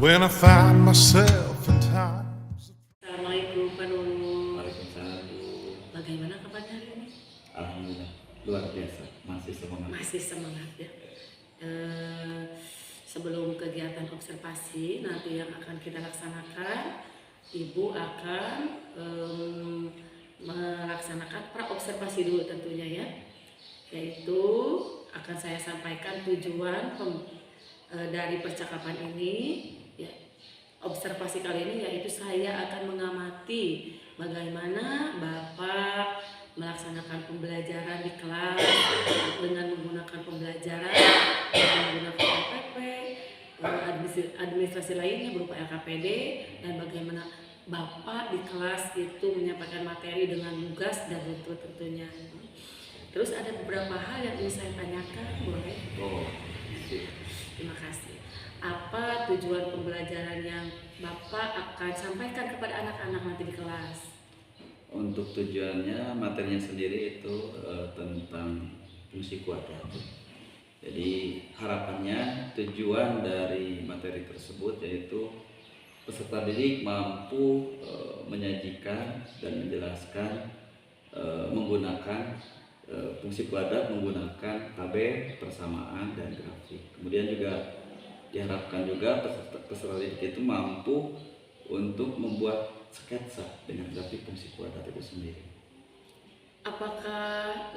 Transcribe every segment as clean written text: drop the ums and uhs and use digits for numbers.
when I find myself in times. Assalamualaikum Pak Nunu. Waalaikumsalam Bu. Bagaimana kabarnya hari ini? Alhamdulillah luar biasa, masih semangat. Masih semangat ya. Sebelum kegiatan observasi nanti yang akan kita laksanakan, Ibu akan melaksanakan pra-observasi dulu tentunya ya. Yaitu akan saya sampaikan tujuan dari percakapan ini ya. Observasi kali ini yaitu saya akan mengamati bagaimana Bapak melaksanakan pembelajaran di kelas dengan menggunakan pembelajaran dengan menggunakan LPP, administrasi lainnya berupa LKPD, dan bagaimana Bapak di kelas itu menyampaikan materi dengan lugas dan betul tentunya. Terus ada beberapa hal yang ingin saya tanyakan, boleh? Oh, Terima kasih. Apa tujuan pembelajaran yang Bapak akan sampaikan kepada anak-anak nanti di kelas? untuk tujuannya materinya sendiri itu tentang fungsi kuadrat. Jadi harapannya tujuan dari materi tersebut yaitu peserta didik mampu menyajikan dan menjelaskan menggunakan fungsi kuadrat menggunakan tabel, persamaan, dan grafik. Kemudian juga diharapkan juga peserta didik itu mampu untuk membuat sketsa dengan grafik fungsi kuadrat itu sendiri. Apakah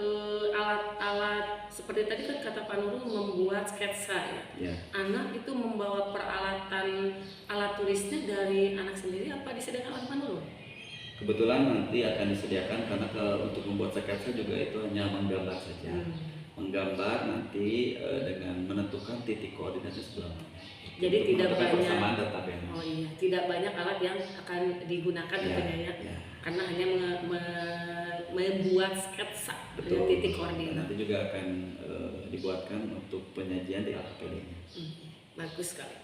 alat-alat seperti tadi kan kata Pak Nurul membuat sketsa ya? Ya. Anak itu membawa peralatan alat tulisnya dari anak sendiri apa disediakan oleh Pak Nurul? Kebetulan nanti akan disediakan karena untuk membuat sketsa juga itu hanya menggambar saja. Menggambar nanti dengan menentukan titik koordinatnya sebelah mana. Jadi tidak banyak. Persamaan dan tabel. Oh iya, tidak banyak alat yang akan digunakan tentunya ya. Karena hanya membuat sketsa dengan titik koordinat. Nanti juga akan dibuatkan untuk penyajian di LKPD-nya. Bagus sekali.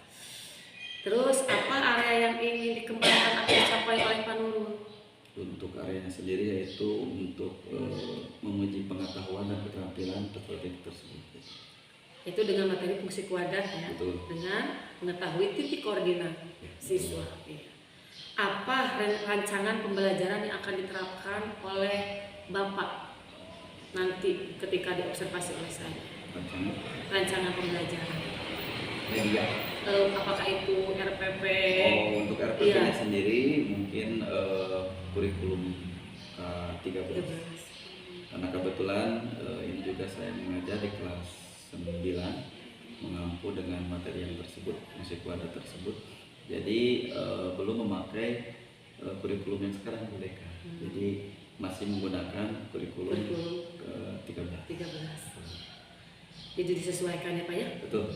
Terus apa area yang ingin dikembangkan atau dicapai oleh Pak Nurul? Untuk areanya sendiri yaitu untuk menguji pengetahuan dan keterampilan peserta didik tersebut. Itu dengan materi fungsi kuadrat ya. Betul. Dengan mengetahui titik koordinat siswa. Ya. Apa rancangan pembelajaran yang akan diterapkan oleh Bapak nanti ketika diobservasi oleh saya? Rancangan pembelajaran. Media. Apakah itu RPP? Oh, untuk RPP-nya sendiri mungkin kurikulum K13. Karena kebetulan ini juga saya mengajar di kelas 9 mengampu dengan materi yang tersebut, fungsi kuadrat tersebut. Jadi belum memakai kurikulum yang sekarang di BK. Jadi masih menggunakan kurikulum ke-13. Jadi disesuaikan ya Pak ya? Betul.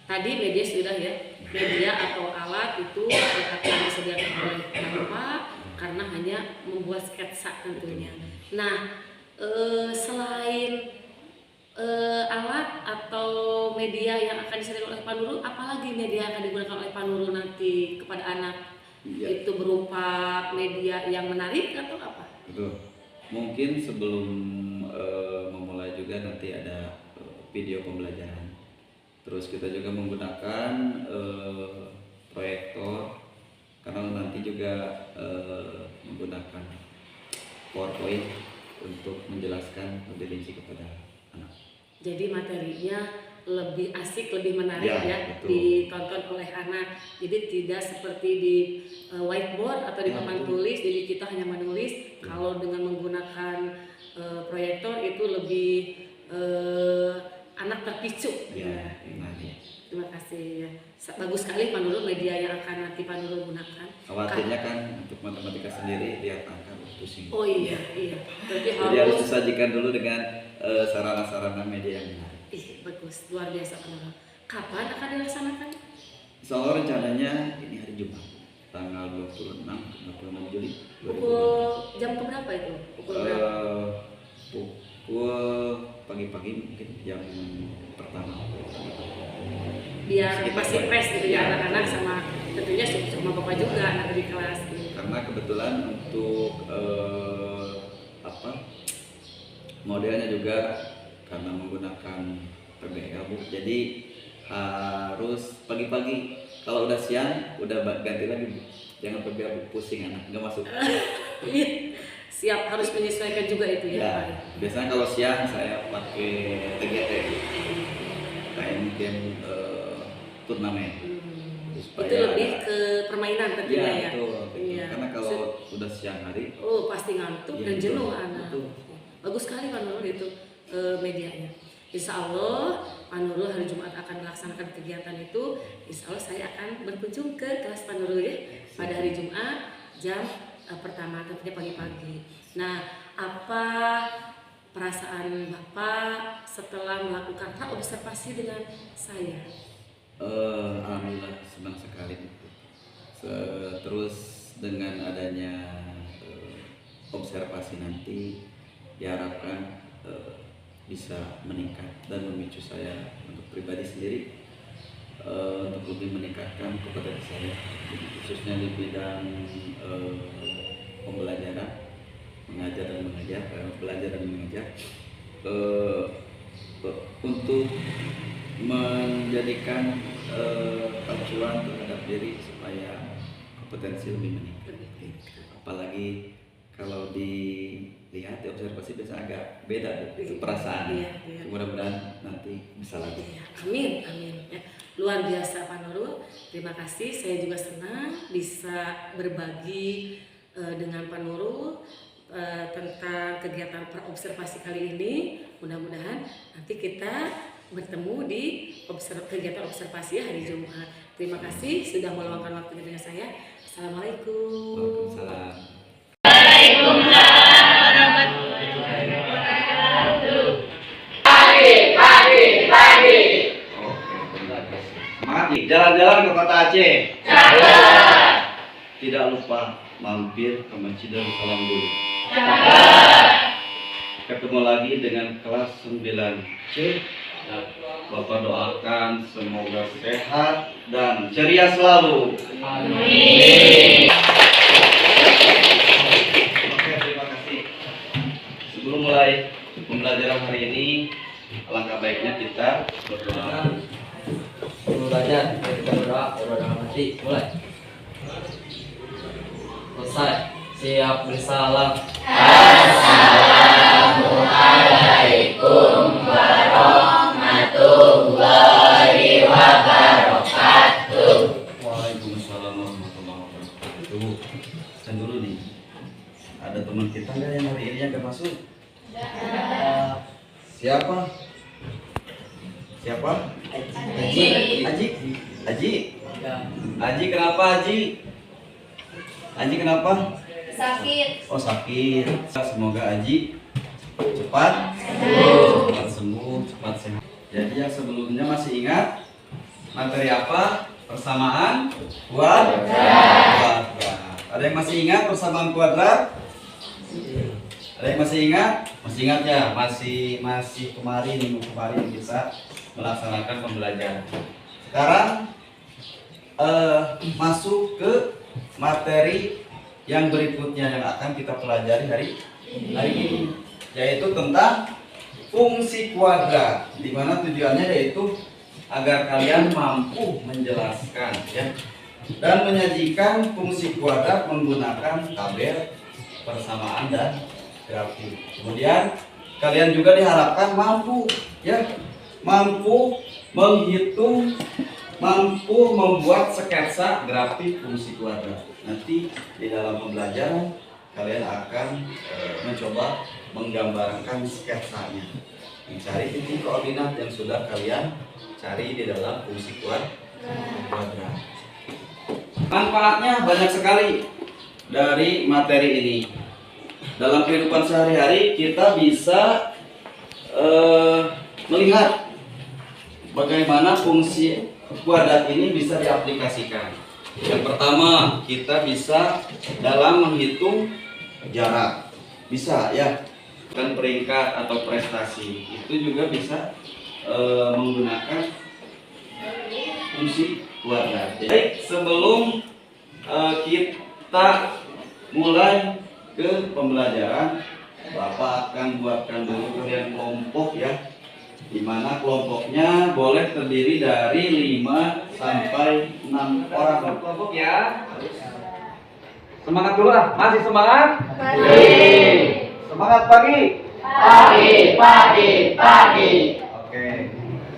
Tadi media sudah ya, media atau alat itu akan disediakan oleh Bapak karena hanya membuat sketsa tentunya. Nah, selain alat atau media yang akan disediakan oleh Pak Nurul, apalagi media yang akan digunakan oleh Pak Nurul nanti kepada anak? Ya. Itu berupa media yang menarik atau apa? Betul. Mungkin sebelum memulai juga nanti ada video pembelajaran. Terus kita juga menggunakan proyektor karena nanti juga menggunakan PowerPoint untuk menjelaskan lebih rinci kepada anak. Jadi materinya lebih asik, lebih menarik ya betul. Ditonton oleh anak. Jadi tidak seperti di whiteboard atau di papan tulis, jadi kita hanya menulis. Kalau dengan menggunakan proyektor itu lebih anak terpicu. Terima kasih ya. Bagus sekali Pak Nurul media yang akan nanti Pak Nurul gunakan. Khawatirnya kan untuk matematika sendiri lihat angka pusing. Oh iya. Jadi harus disajikan dulu dengan sarana-sarana media yang menarik. Bagus, luar biasa Pak Nurul. Kapan akan dilaksanakan? Soal rencananya ini hari Jumat, tanggal 26 Juli. Pukul jam berapa itu? Pukul berapa? Pukul pagi-pagi mungkin jam pertama. Biar masih fresh gitu ya anak-anak sama tentunya sama Bapak juga anak di kelas. Karena kebetulan untuk modelnya juga karena menggunakan PBL Bu, jadi harus pagi-pagi Kalau udah siang, udah ganti lagi Bu. Jangan sampai pusing anak, nggak masuk. Siap, harus menyesuaikan juga itu ya, Ya, Pak. biasanya kalau siang saya pakai TGT, time game turnamen. Itu lebih ke permainan tentunya ya. Betul. Iya. Karena kalau udah siang hari, pasti ngantuk iya, dan betul. jenuh anak. Betul. Bagus sekali Pak Nurul itu medianya. Insya Allah Pak Nurul hari Jumat akan melaksanakan kegiatan itu. Insya Allah saya akan berkunjung ke kelas Pak Nurul ya pada hari Jumat jam pertama, tentunya pagi-pagi. Nah, apa perasaan Bapak setelah melakukan observasi dengan saya? Alhamdulillah senang sekali. Terus dengan adanya observasi nanti diharapkan bisa meningkat dan memicu saya untuk pribadi sendiri untuk lebih meningkatkan kompetensi saya, khususnya di bidang pembelajaran, mengajar dan mengajar, belajar dan mengajar, untuk menjadikan acuan terhadap diri supaya kompetensi lebih meningkat. Apalagi kalau dilihat di observasi biasa agak beda itu perasaan. Iya. Mudah-mudahan nanti bisa lagi. Iya, amin. Ya. Luar biasa Pak Nurul. Terima kasih. Saya juga senang bisa berbagi dengan Pak Nurul tentang kegiatan observasi kali ini. Mudah-mudahan nanti kita bertemu di kegiatan observasi hari Jumat. Terima kasih sudah meluangkan waktunya dengan saya. Assalamualaikum. Waalaikumsalam. Jalan-jalan ke kota Aceh. Jalan. Tidak lupa mampir ke Masjid Darussalam dulu. Jalan. Ketemu lagi dengan kelas 9C. Bapak doakan semoga sehat dan ceria selalu. Amin. Oke, terima kasih. Sebelum mulai pembelajaran hari ini, alangkah baiknya kita berdoa. Belajar, kita berdoa dengan hati. Mulai. Selesai. Siap bersalam. Assalamualaikum warahmatullahi wabarakatuh. Waalaikumsalam warahmatullahi wabarakatuh. Dan dulu nih, ada teman kita nggak yang hari ini nggak masuk? Siapa? Siapa? Haji. Haji kenapa Haji? Haji kenapa? Sakit. Oh sakit. Semoga Haji cepat sembuh, cepat sehat. Jadi yang sebelumnya masih ingat materi apa? Persamaan kuadrat. Ada yang masih ingat persamaan kuadrat? Ada yang masih ingat? Masih ingat ya? Masih kemarin, minggu kemarin kita melaksanakan pembelajaran. Sekarang masuk ke materi yang berikutnya yang akan kita pelajari hari ini, yaitu tentang fungsi kuadrat, di mana tujuannya yaitu agar kalian mampu menjelaskan ya dan menyajikan fungsi kuadrat menggunakan tabel, persamaan dan grafik. Kemudian kalian juga diharapkan mampu menghitung, mampu membuat sketsa grafik fungsi kuadrat. Nanti di dalam pembelajaran kalian akan mencoba menggambarkan sketsanya, mencari titik koordinat yang sudah kalian cari di dalam fungsi kuadrat. Manfaatnya banyak sekali dari materi ini. Dalam kehidupan sehari-hari kita bisa melihat bagaimana fungsi kuadrat ini bisa diaplikasikan. Yang pertama, kita bisa dalam menghitung jarak, bisa ya, dan peringkat atau prestasi itu juga bisa menggunakan fungsi kuadrat. Baik, sebelum kita mulai ke pembelajaran, Bapak akan buatkan dulu kalian kelompok ya. di mana kelompoknya boleh terdiri dari 5 sampai 6 orang. Kelompok ya. Semangat dulu lah, masih semangat? Semangat pagi. Pagi. Oke.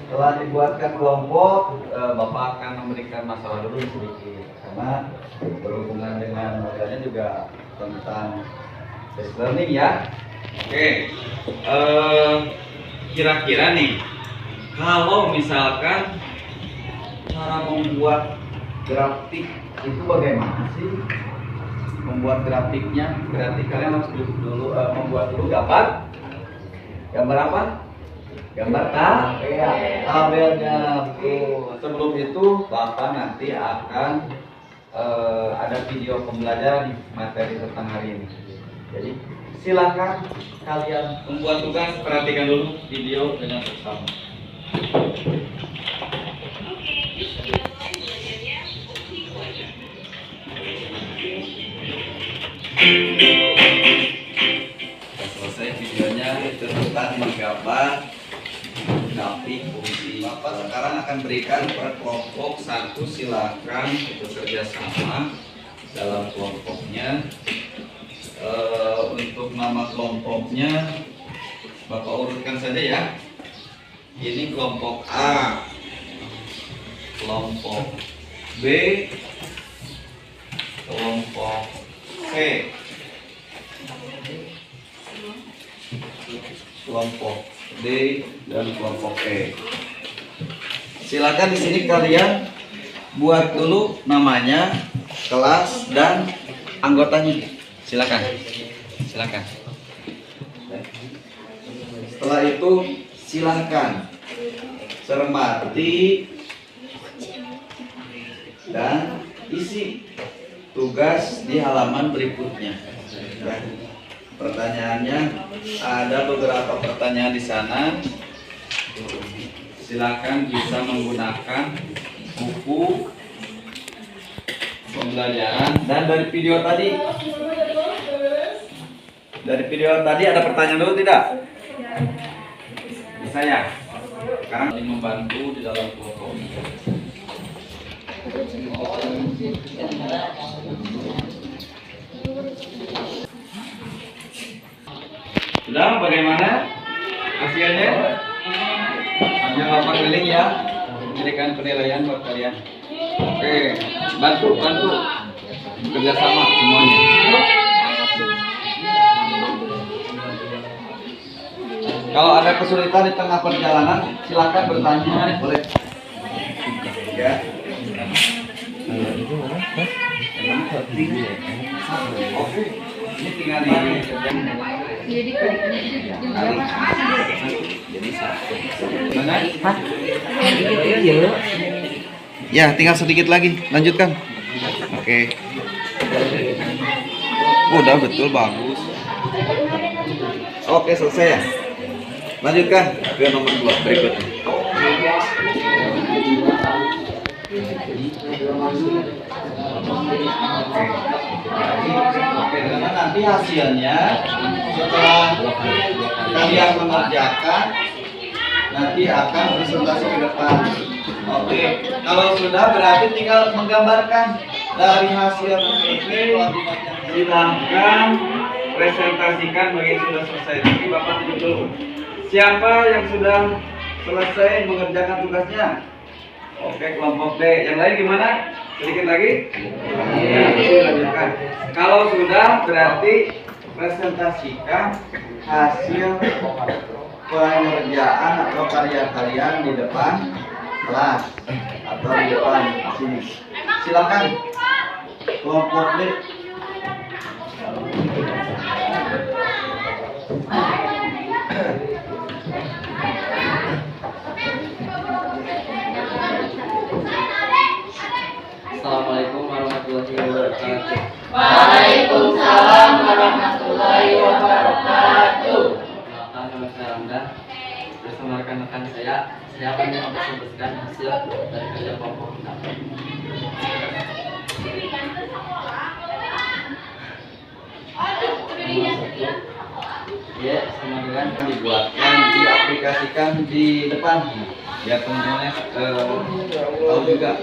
Setelah dibuatkan kelompok, Bapak akan memberikan masalah dulu sedikit karena berhubungan dengan modalnya juga tentang face learning ya. Oke. Kira-kira nih, kalau misalkan cara membuat grafik itu bagaimana sih? Membuat grafiknya, berarti kalian harus dulu membuat dulu gambar. Gambar apa? Gambar tabelnya. Sebelum itu Bapak nanti akan ada video pembelajaran di materi tentang hari ini. Jadi silakan kalian membuat tugas, perhatikan dulu video dengan seksama. Selesai videonya itu tentang menggambar grafik fungsi. Bapak sekarang akan berikan per kelompok satu, silakan bekerja sama dalam kelompoknya. Untuk nama kelompoknya Bapak urutkan saja ya. Ini kelompok A, kelompok B, kelompok C, kelompok D, dan kelompok E. Silakan di sini kalian buat dulu namanya, kelas, dan anggotanya. Silakan. Setelah itu silakan cermati dan isi tugas di halaman berikutnya. Pertanyaannya ada beberapa pertanyaan di sana. Silakan bisa menggunakan buku pembelajaran dan dari video tadi. Dari video tadi ada pertanyaan dulu tidak? Bisa ya? Sekarang ini membantu di dalam kelompok. Sudah, bagaimana hasilnya? Ambil Bapak keliling ya, memberikan penilaian buat kalian. Oke, bantu kerjasama semuanya. Kalau ada kesulitan di tengah perjalanan, silakan bertanya, boleh. Ya. Oke, ini tinggal di mana? Ya, tinggal sedikit lagi. Lanjutkan. Oke. Udah betul, bagus. Oke, selesai ya. Lanjutkan ke nomor 2 berikutnya. Oke, karena nanti hasilnya setelah kalian mengerjakan nanti akan presentasi ke depan. Oke, kalau sudah berarti tinggal menggambarkan dari hasil ini. Silahkan presentasikan bagi yang sudah selesai. Jadi Bapak tunjuk dulu. Siapa yang sudah selesai mengerjakan tugasnya? Oke, kelompok D. Yang lain gimana? Sedikit lagi? Ya, lanjutkan. Kalau sudah berarti presentasikan hasil pengerjaan atau karya kalian di depan kelas atau di depan sini. Silakan kelompok D. Assalamualaikum warahmatullahi wabarakatuh. Waalaikumsalam warahmatullahi wabarakatuh. Perkenalkan, nama saya Ramdan. Bersama rekan-rekan saya akan mempresentasikan hasil dari kerja kelompok kita. Nomor 1, Ya, sama dengan dibuatkan, diaplikasikan di depan biar teman-temannya tahu juga.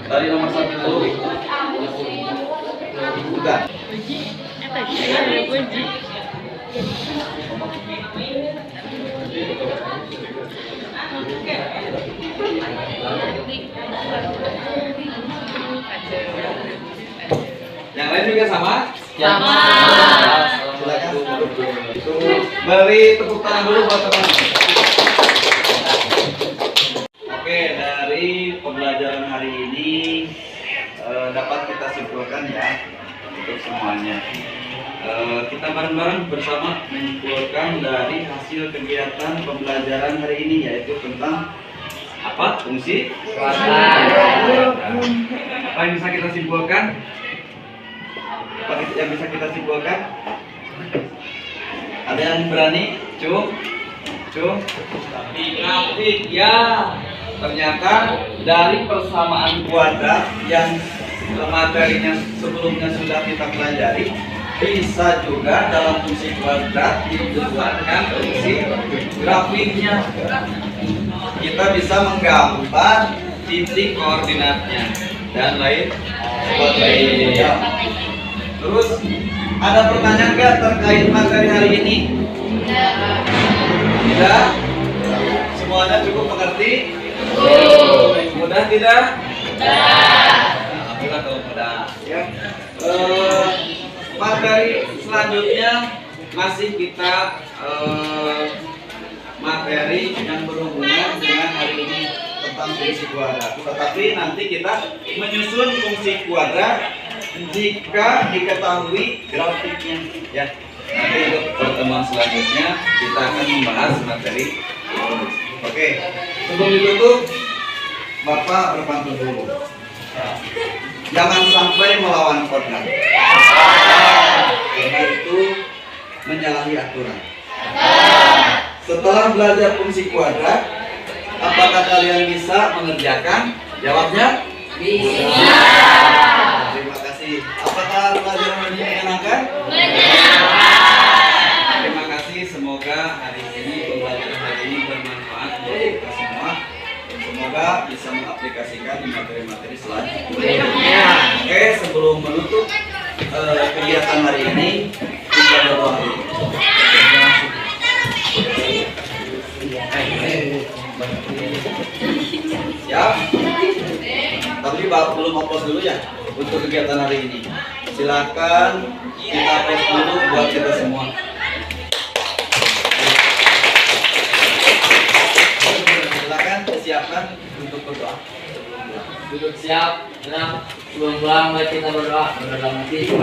Dari nomor 1 dulu. Bukan. Yang lain juga sama? sama. Silakan. Beri tepuk tangan dulu buat teman. Oke, dari pembelajaran hari ini dapat kita simpulkan ya untuk semuanya. Kita bareng-bareng bersama menyimpulkan dari hasil kegiatan pembelajaran hari ini, yaitu tentang apa? Fungsi Kuadrat. Apa yang bisa kita simpulkan? Apa yang bisa kita simpulkan? Ada yang berani? Cung? Grafik ya. Ternyata dari persamaan kuadrat yang materinya sebelumnya sudah kita pelajari, bisa juga dalam fungsi kuadrat dibuatkan fungsi grafiknya. Kita bisa menggambar titik koordinatnya dan lain sebagainya. Terus ada pertanyaan nggak terkait materi hari ini? Tidak? Semuanya cukup mengerti? Mudah tidak? Alhamdulillah kalau mudah. Ya. Materi selanjutnya masih kita materi yang berhubungan dengan hari ini tentang fungsi kuadrat. Tetapi nanti kita menyusun fungsi kuadrat jika diketahui grafiknya. Ya. Nanti untuk pertemuan selanjutnya kita akan membahas materi. Oke. Sebelum ditutup, Bapak berpantun dulu. Jangan sampai melawan kodrat. Karena itu menyalahi aturan. Setelah belajar fungsi kuadrat, apakah kalian bisa mengerjakan? Jawabnya? Bisa. Terima kasih. Apakah pelajaran ini menyenangkan? Terima kasih. Semoga hari ini pembelajaran hari ini bermanfaat buat kita semua. Semoga bisa mengaplikasikan di materi-materi selanjutnya. Oke, sebelum menutup kegiatan hari ini, kita berdoa dulu. Siap? Tapi belum upload dulu ya untuk kegiatan hari ini. Silakan kita upload dulu buat kita semua. Silakan siapkan untuk berdoa. Duduk siap, tenang. Sebelum pulang mari kita berdoa dalam hati.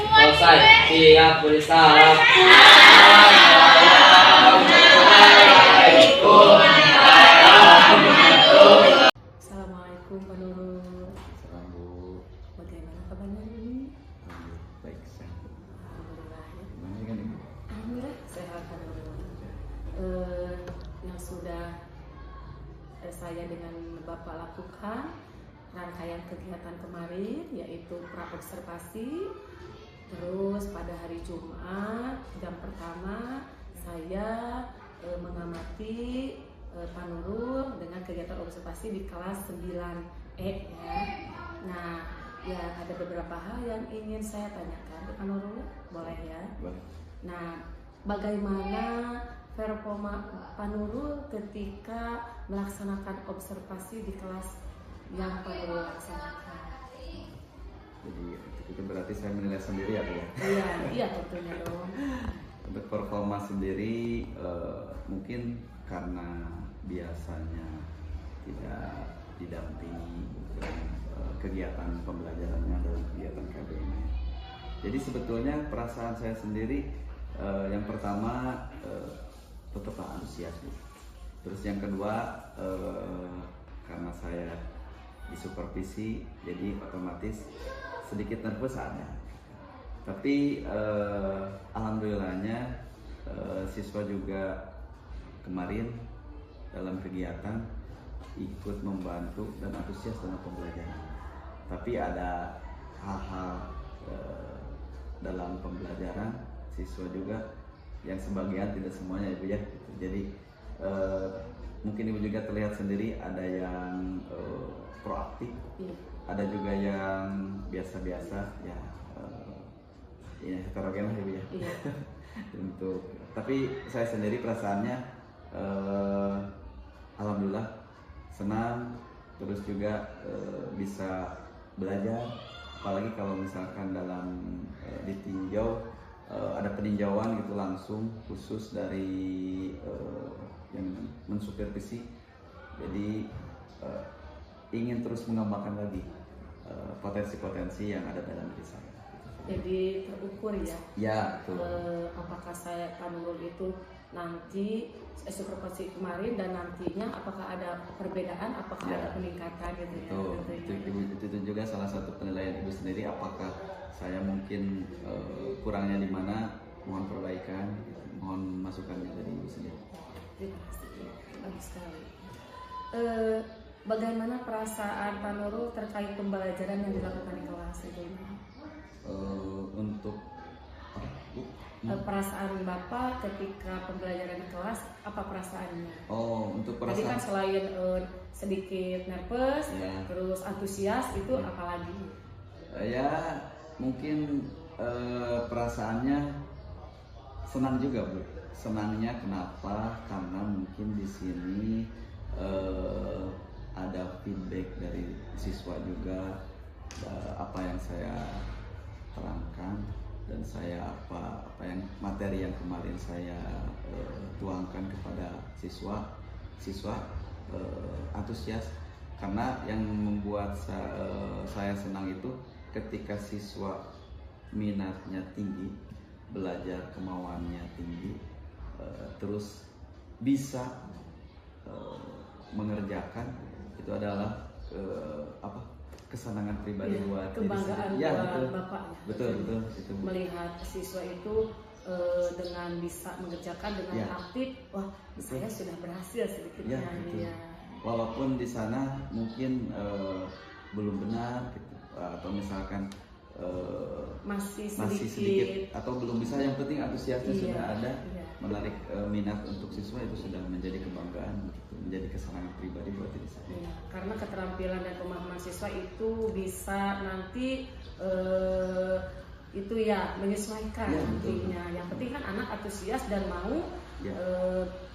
Selesai. Siap bersalam. Assalamualaikum Pak Nurul. Salam Bu. Bagaimana kabarnya ini? Baik, sehat. Alhamdulillah ya. Gimana kan Ibu? Alhamdulillah sehat Pak Nurul. Yang sudah saya dengan Bapak lakukan rangkaian kegiatan kemarin, yaitu praobservasi. Terus pada hari Jumat jam pertama saya mengamati Pak Nurul dengan kegiatan observasi di kelas 9E ya. Nah, ya ada beberapa hal yang ingin saya tanyakan ke Pak Nurul, boleh ya? Boleh. Nah, bagaimana performa Pak Nurul ketika melaksanakan observasi di kelas yang Pak Nurul laksanakan? Jadi itu berarti saya menilai sendiri ya Bu ya. Iya tentunya dong. Untuk performa sendiri mungkin karena biasanya tidak didampingi dengan kegiatan pembelajarannya dalam kegiatan KBM. Jadi sebetulnya perasaan saya sendiri yang pertama tetaplah antusias Bu. Terus yang kedua karena saya disupervisi jadi otomatis sedikit nervous ada. Tapi alhamdulillahnya siswa juga kemarin dalam kegiatan ikut membantu dan antusias dalam pembelajaran. Tapi ada hal-hal dalam pembelajaran siswa juga yang sebagian, tidak semuanya Ibu ya. Jadi mungkin Ibu juga terlihat sendiri ada yang proaktif, ada juga yang biasa-biasa ya, ya heterogen lah Ibu ya. Tapi saya sendiri perasaannya alhamdulillah senang, terus juga bisa belajar, apalagi kalau misalkan dalam ditinjau ada peninjauan gitu langsung khusus dari yang mensupervisi. Jadi ingin terus mengembangkan lagi potensi-potensi yang ada dalam diri saya. Jadi terukur ya. Ya, betul. Apakah saya Pak Nurul itu nanti supervisi kemarin dan nantinya apakah ada perbedaan, apakah ada peningkatan gitu ya. Itu juga salah satu penilaian Ibu sendiri, apakah saya mungkin kurangnya di mana, mohon perbaikan, gitu. Mohon masukannya dari Ibu sendiri. Terima kasih, bagus sekali. Bagaimana perasaan Pak Nurul terkait pembelajaran yang dilakukan di kelas itu? Untuk perasaan Bapak ketika pembelajaran di kelas, apa perasaannya? Oh, untuk Tadi perasaan kan selain sedikit nervous, ya, terus antusias, itu apa lagi? Ya mungkin perasaannya senang juga Bu. Senangnya kenapa? Karena mungkin di sini ada feedback dari siswa juga, apa yang saya terangkan dan saya apa yang materi yang kemarin saya tuangkan kepada siswa antusias. Karena yang membuat saya senang itu ketika siswa minatnya tinggi, belajar kemauannya tinggi, terus bisa mengerjakan, itu adalah kesenangan pribadi buat kebanggaan ya, buat Bapak ya. Betul itu. Melihat siswa itu dengan bisa mengerjakan dengan aktif, wah saya sudah berhasil sedikitnya ya. Walaupun di sana mungkin belum benar gitu, atau misalkan masih sedikit atau belum bisa, yang penting antusiasnya sudah ada, menarik minat untuk siswa, itu sudah menjadi kebanggaan gitu, menjadi kesenangan pribadi buat diri saya. Ya, karena keterampilan dan pemahaman siswa itu bisa nanti itu ya menyesuaikan nantinya. Yang penting kan anak antusias dan mau,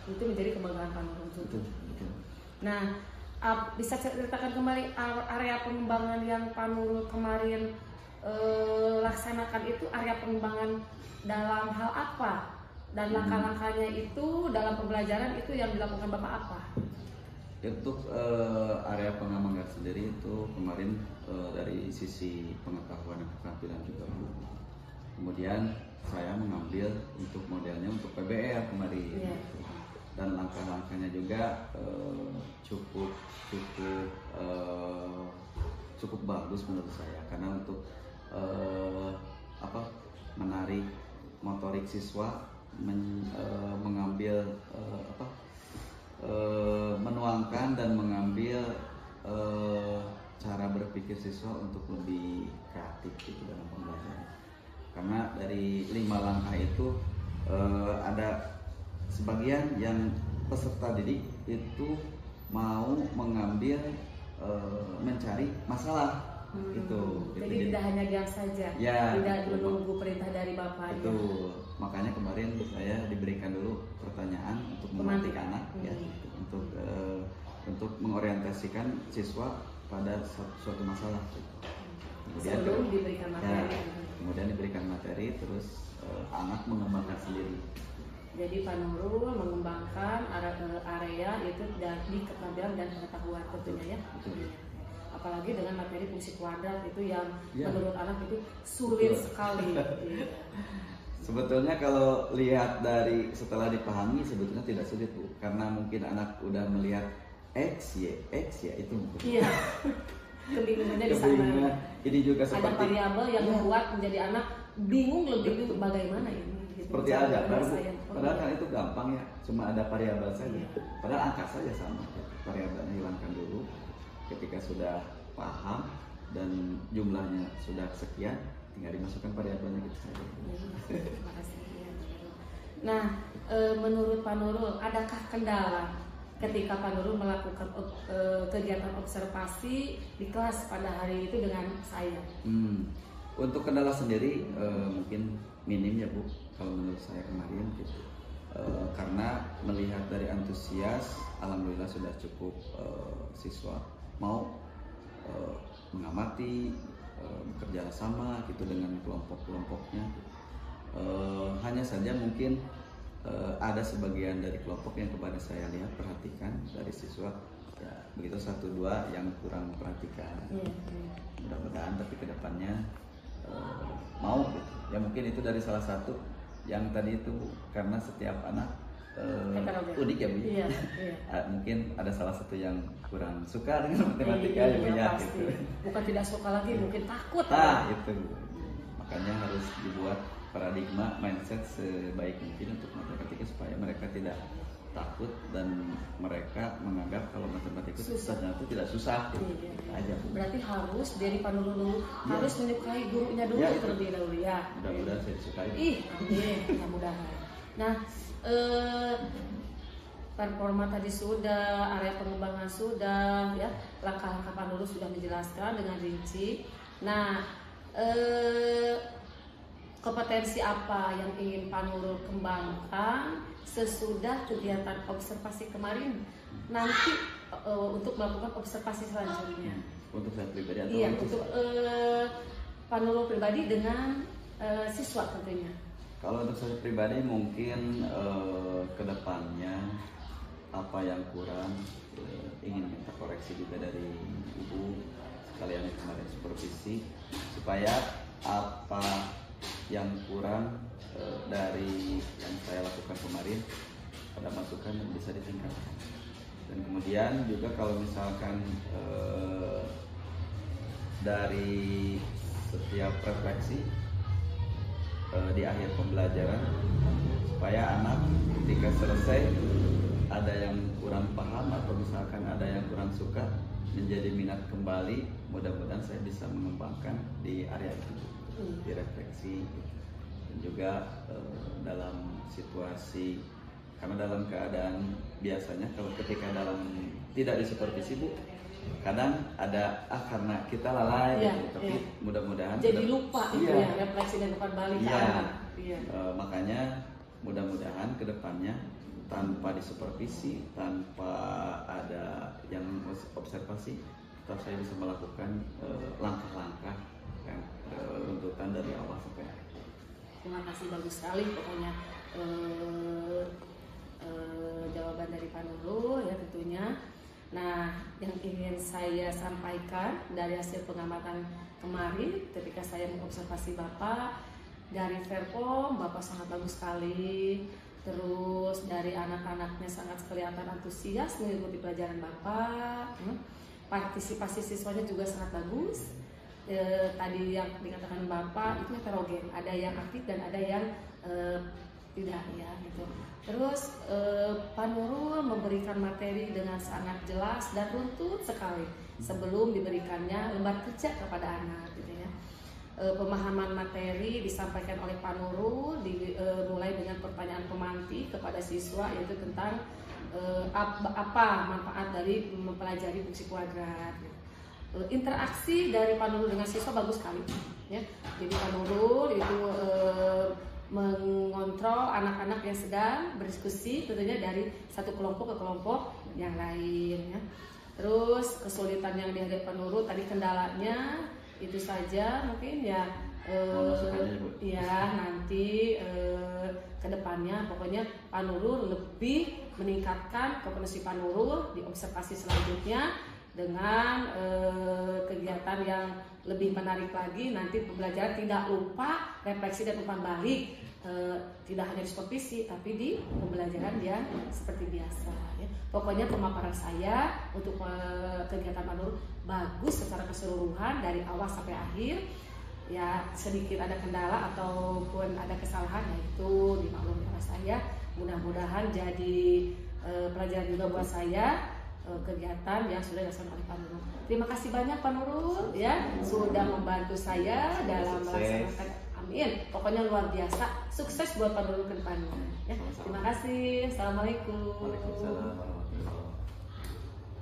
itu menjadi kebanggaan Pak Nurul. Betul. Nah, bisa ceritakan kembali area pengembangan yang Pak Nurul kemarin laksanakan itu, area pengembangan dalam hal apa, dan langkah-langkahnya itu dalam pembelajaran itu yang dilakukan Bapak apa? Untuk area pengembangan sendiri itu kemarin dari sisi pengetahuan dan keterampilan juga Bu. Kemudian saya mengambil untuk modelnya untuk PBR kemarin. Dan langkah-langkahnya juga cukup bagus menurut saya, karena untuk menarik motorik siswa, mengambil menuangkan dan mengambil cara berpikir siswa untuk lebih kreatif gitu dalam pembelajaran. Karena dari 5 langkah itu ada sebagian yang peserta didik itu mau mengambil mencari masalah. Jadi tidak hanya diam saja, tidak menunggu perintah dari Bapak. Betul. Makanya kemarin saya diberikan dulu pertanyaan untuk memantik anak, untuk mengorientasikan siswa pada suatu masalah. Kemudian kemudian diberikan materi, terus anak mengembangkan sendiri. Jadi Pak Nurul mengembangkan area itu dari keterampilan dan pengetahuan tentunya ya. Apalagi dengan materi fungsi kuadrat itu yang menurut anak itu sulit sekali. Sebetulnya kalau lihat dari setelah dipahami sebetulnya tidak sulit Bu, karena mungkin anak udah melihat X, Y itu mungkin. Iya. Kebingungannya di sana. Ini juga seperti ada variabel yang membuat menjadi anak bingung lebih bagaimana ini. Seperti ada Padahal kan itu gampang ya, cuma ada variabel saja. Padahal angka saja sama. Variabelnya hilangkan dulu. Ketika sudah paham dan jumlahnya sudah sekian, tinggal dimasukkan variabelnya gitu saja. Terima kasih. Nah, menurut Pak Nurul, adakah kendala ketika Pak Nurul melakukan kegiatan observasi di kelas pada hari itu dengan saya? Untuk kendala sendiri mungkin minim ya Bu, kalau menurut saya kemarin gitu. Karena melihat dari antusias, alhamdulillah sudah cukup siswa mau mengamati, bekerja sama gitu dengan kelompok-kelompoknya. Hanya saja mungkin ada sebagian dari kelompok yang kemarin saya lihat perhatikan dari siswa ya begitu 1-2 yang kurang memperhatikan. Mudah-mudahan tapi kedepannya mau gitu. Ya mungkin itu dari salah satu yang tadi itu karena setiap anak unik ya Bu. Iya. Mungkin ada salah satu yang kurang suka dengan matematika ya Bu ya gitu. Bukan tidak suka lagi, mungkin takut. Itu makanya harus dibuat paradigma mindset sebaik mungkin untuk matematika supaya mereka tidak takut dan mereka menganggap kalau matematika itu ternyata tidak susah gitu. Aja Bu. Berarti harus dari Pak Nurul harus menyukai gurunya dulu terlebih dahulu ya. Mudah-mudahan saya disukai. Amin, mudah-mudahan. Nah, performa tadi sudah, area pengembangan sudah, ya langkah-langkah Pak Nurul sudah menjelaskan dengan rinci. Nah, kompetensi apa yang ingin Pak Nurul kembangkan sesudah kegiatan observasi kemarin nanti untuk melakukan observasi selanjutnya? Untuk saya pribadi atau untuk Pak Nurul pribadi dengan siswa tentunya. Kalau untuk saya pribadi mungkin kedepannya apa yang kurang ingin minta koreksi juga dari Ibu sekalian kemarin supervisi supaya apa yang kurang dari yang saya lakukan kemarin pada masukan yang bisa ditingkatkan. Dan kemudian juga kalau misalkan dari setiap refleksi di akhir pembelajaran supaya anak ketika selesai ada yang kurang paham atau misalkan ada yang kurang suka menjadi minat kembali, mudah-mudahan saya bisa mengembangkan di area itu, direfleksi dan juga dalam situasi karena dalam keadaan biasanya kalau ketika dalam tidak disupervisi Bu kadang ada karena kita lalai gitu, tapi mudah-mudahan jadi lupa itu ya refleksi dan umpan balik makanya mudah-mudahan kedepannya tanpa disupervisi, tanpa ada yang observasi, tetap saya bisa melakukan langkah-langkah runtutan dari awal sampai akhir. Terima kasih, bagus sekali pokoknya jawaban dari Pak Nurul ya tentunya. Nah, yang ingin saya sampaikan dari hasil pengamatan kemarin ketika saya mengobservasi Bapak dari Verpom, Bapak sangat bagus sekali. Terus dari anak-anaknya sangat kelihatan antusias mengikuti pelajaran Bapak. Partisipasi siswanya juga sangat bagus. Tadi yang dikatakan Bapak itu heterogen, ada yang aktif dan ada yang tidak ya gitu. Terus Pak Nurul memberikan materi dengan sangat jelas dan runtut sekali sebelum diberikannya lembar kerja kepada anak gitu ya. Pemahaman materi disampaikan oleh Pak Nurul mulai dengan pertanyaan pemantik kepada siswa yaitu tentang apa manfaat dari mempelajari fungsi kuadrat. Interaksi dari Pak Nurul dengan siswa bagus sekali ya. Jadi Pak Nurul itu mengontrol anak-anak yang sedang berdiskusi tentunya dari satu kelompok ke kelompok yang lain ya. Terus kesulitan yang dihadapi Pak Nurul tadi kendalanya itu saja mungkin ya nanti kedepannya pokoknya Pak Nurul lebih meningkatkan kompetensi Pak Nurul di observasi selanjutnya dengan kegiatan yang lebih menarik lagi. Nanti pembelajaran tidak lupa refleksi dan umpan balik, tidak hanya di supervisi tapi di pembelajaran yang seperti biasa ya. Pokoknya pemaparan saya untuk kegiatan Pak Nurul bagus secara keseluruhan dari awal sampai akhir. Ya sedikit ada kendala ataupun ada kesalahan yaitu dimaklumi oleh saya. Mudah-mudahan jadi pelajaran juga buat saya kegiatan yang sudah dilaksanakan oleh Pak Nurul. Terima kasih banyak Pak Nurul ya sudah membantu saya dalam melaksanakan. Amin. Pokoknya luar biasa. Sukses buat Pak Nurul ke depannya. Ya. Terima kasih. Assalamualaikum. Waalaikumsalam warahmatullahi wabarakatuh.